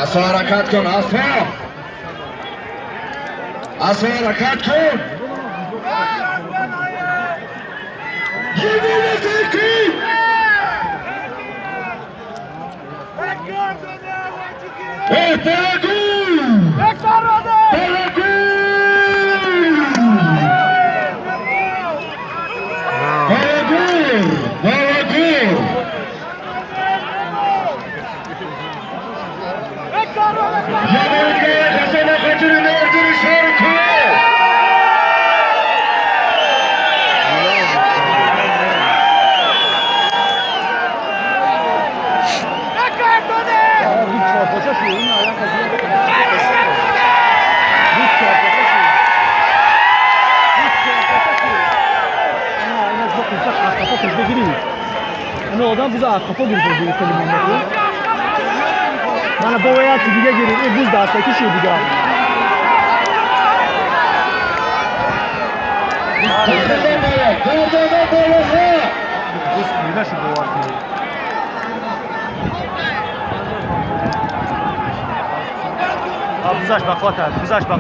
Asıl harakat kıl Asıl. Asıl harakat kıl. Yemin ederim. Ana odam bize kafa girdi kelimesi. Bana bu veya tigiye girir. Buz da 8 şey diga. Buz nida şu bu var. Abi buzaş bak Fatih, buzaş bak.